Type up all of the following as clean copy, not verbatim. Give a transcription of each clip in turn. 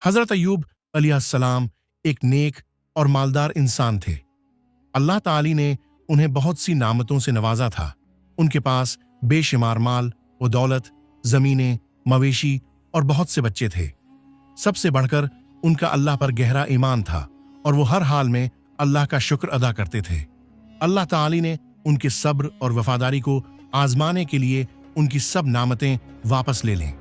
हज़रत अय्यूब अलैहिस्सलाम एक नेक और मालदार इंसान थे। अल्लाह ताली ने उन्हें बहुत सी नामतों से नवाजा था। उनके पास बेशुमार माल व दौलत, ज़मीनें, मवेशी और बहुत से बच्चे थे। सबसे बढ़कर उनका अल्लाह पर गहरा ईमान था और वो हर हाल में अल्लाह का शुक्र अदा करते थे। अल्लाह ताली ने उनके सब्र और वफादारी को आजमाने के लिए उनकी सब नामतें वापस ले लें।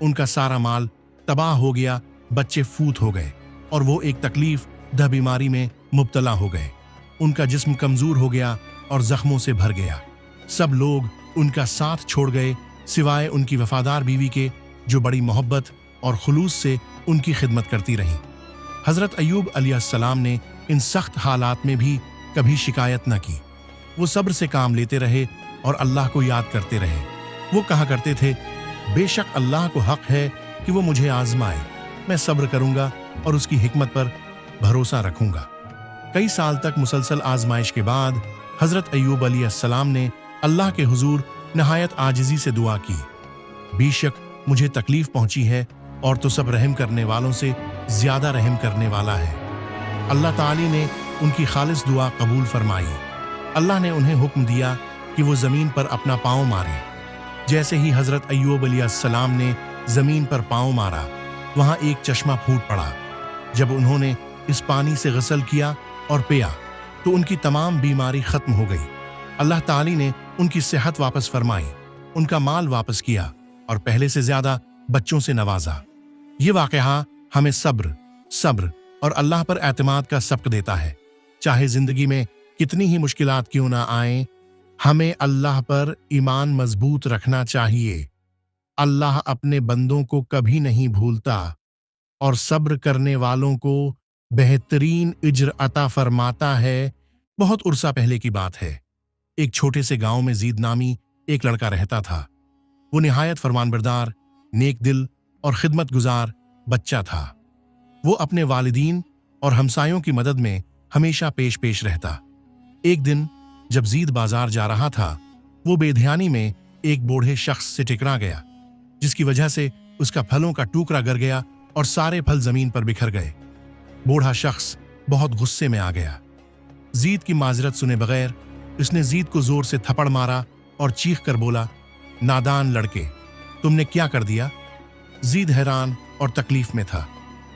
उनका सारा माल तबाह हो गया, बच्चे फूत हो गए और वो एक तकलीफ दह बीमारी में मुब्तला हो गए। उनका जिस्म कमजोर हो गया और जख्मों से भर गया। सब लोग उनका साथ छोड़ गए सिवाय उनकी वफादार बीवी के, जो बड़ी मोहब्बत और खुलूस से उनकी खिदमत करती रही। हज़रत अय्यूब अलैहिस्सलाम ने इन सख्त हालात में भी कभी शिकायत न की। वो सब्र से काम लेते रहे और अल्लाह को याद करते रहे। वो कहा करते थे, बेशक अल्लाह को हक है कि वो मुझे आजमाए, मैं सब्र करूंगा और उसकी हिकमत पर भरोसा रखूंगा। कई साल तक मुसलसल आजमाइश के बाद हज़रत अय्यूब अलैहिस्सलाम ने अल्लाह के हुजूर नहायत आजिज़ी से दुआ की, बेशक मुझे तकलीफ पहुंची है और तो सब रहम करने वालों से ज्यादा रहम करने वाला है। अल्लाह ताली ने उनकी खालिस दुआ कबूल फरमाई। अल्लाह ने उन्हें हुक्म दिया कि वो ज़मीन पर अपना पाँव मारें। जैसे ही हज़रत अय्यूब अलैहिस्सलाम ने ज़मीन पर पाँव मारा, वहाँ एक चश्मा फूट पड़ा। जब उन्होंने इस पानी से गसल किया और पिया तो उनकी तमाम बीमारी खत्म हो गई। अल्लाह ताली ने उनकी सेहत वापस फरमाई, उनका माल वापस किया और पहले से ज्यादा बच्चों से नवाजा। ये वाक़या हमें सब्र और अल्लाह पर एतमाद का सबक देता है। चाहे जिंदगी में कितनी ही मुश्किलात क्यों ना आए, हमें अल्लाह पर ईमान मजबूत रखना चाहिए। अल्लाह अपने बंदों को कभी नहीं भूलता और सब्र करने वालों को बेहतरीन इज्र अता फरमाता है। बहुत उर्सा पहले की बात है। एक छोटे से गांव में जीद नामी एक लड़का रहता था। वो निहायत फरमानबरदार, नेक दिल और खिदमत गुजार बच्चा था। वो अपने वालिदीन और हमसायों की मदद में हमेशा पेश रहता। एक दिन जब जीद बाजार जा रहा था, वो बेध्यानी में एक बूढ़े शख्स से टकरा गया, जिसकी वजह से उसका फलों का टुकड़ा गिर गया और सारे फल जमीन पर बिखर गए। बूढ़ा शख्स बहुत गुस्से में आ गया। जीद की माजरत सुने बगैर उसने जीद को जोर से थप्पड़ मारा और चीख कर बोला, नादान लड़के, तुमने क्या कर दिया? जीद हैरान और तकलीफ में था,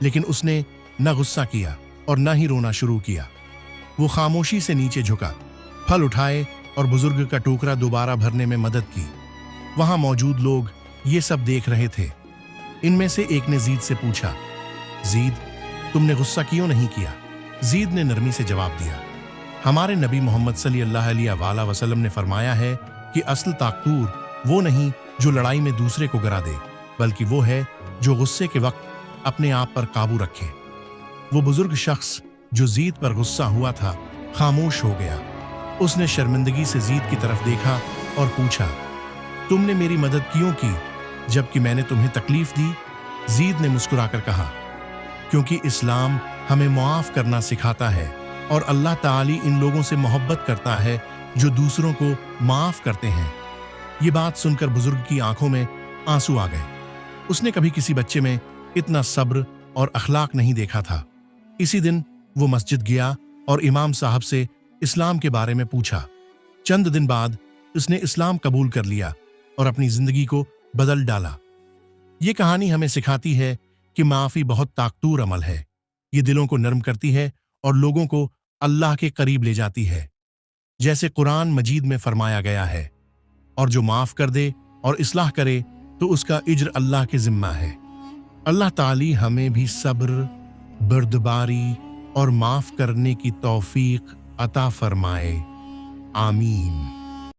लेकिन उसने न गुस्सा किया और न ही रोना शुरू किया। वो खामोशी से नीचे झुका, फल उठाए और बुजुर्ग का टुकड़ा दोबारा भरने में मदद की। वहां मौजूद लोग ये सब देख रहे थे। इनमें से एक ने जीद से पूछा, जीद, तुमने गुस्सा क्यों नहीं किया? जीद ने नरमी से जवाब दिया, हमारे नबी मोहम्मद सल्लल्लाहु अलैहि वसल्लम ने फरमाया है कि असल ताकतूर वो नहीं जो लड़ाई में दूसरे को गिरा दे, बल्कि वो है जो गुस्से के वक्त अपने आप पर काबू रखे। वो बुजुर्ग शख्स जो जीद पर गुस्सा हुआ था खामोश हो गया। उसने शर्मिंदगी से जीद की तरफ देखा और पूछा, तुमने मेरी मदद क्यों की जबकि मैंने तुम्हें तकलीफ दी? जीद ने मुस्कुराकर कहा, क्योंकि इस्लाम हमें मुआफ करना सिखाता है और अल्लाह ताली इन लोगों से मोहब्बत करता है जो दूसरों को माफ करते हैं। ये बात सुनकर बुजुर्ग की आंखों में आंसू आ गए। उसने कभी किसी बच्चे में इतना सब्र और अखलाक नहीं देखा था। इसी दिन वो मस्जिद गया और इमाम साहब से इस्लाम के बारे में पूछा। चंद दिन बाद उसने इस्लाम कबूल कर लिया और अपनी जिंदगी को बदल डाला। ये कहानी हमें सिखाती है कि माफी बहुत ताकतूर अमल है। ये दिलों को नरम करती है और लोगों को अल्लाह के करीब ले जाती है, जैसे कुरान मजीद में फरमाया गया है, और जो माफ कर दे और इस्लाह करे तो उसका इज्र अल्लाह के जिम्मा है। अल्लाह ताली हमें भी सब्र, बर्दबारी और माफ करने की तौफीक अता फरमाए। आमीन।